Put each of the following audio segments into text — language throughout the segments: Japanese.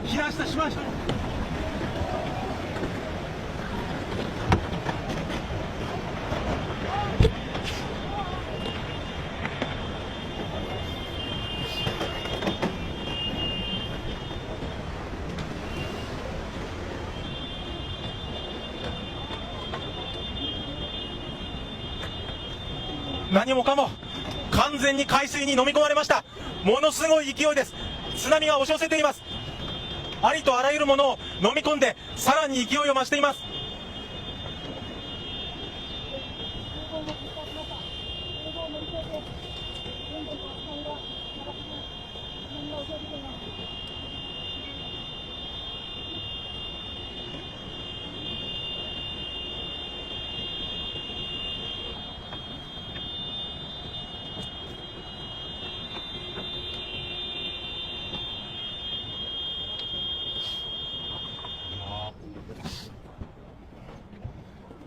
避難しましょう。何もかも完全に海水に飲み込まれました。ものすごい勢いです。津波が押し寄せています。ありとあらゆるものを飲み込んで、さらに勢いを増しています。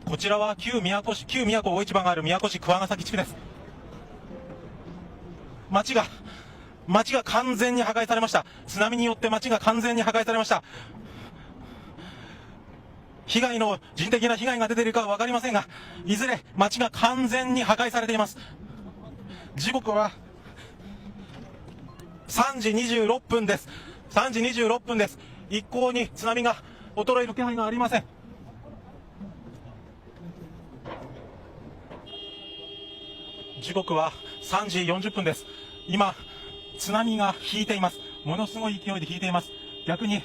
こちらは旧宮古大市場がある宮古市桑ヶ崎地区です。町が完全に破壊されました。津波によって町が完全に破壊されました。人的な被害が出ているかは分かりませんが、いずれ町が完全に破壊されています。時刻は3時26分です。3時26分です。一向に津波が衰える気配がありません。時刻は3時40分です。今、津波が引いています。ものすごい勢いで引いています。逆に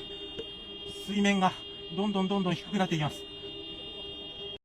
水面がどんどん低くなっています。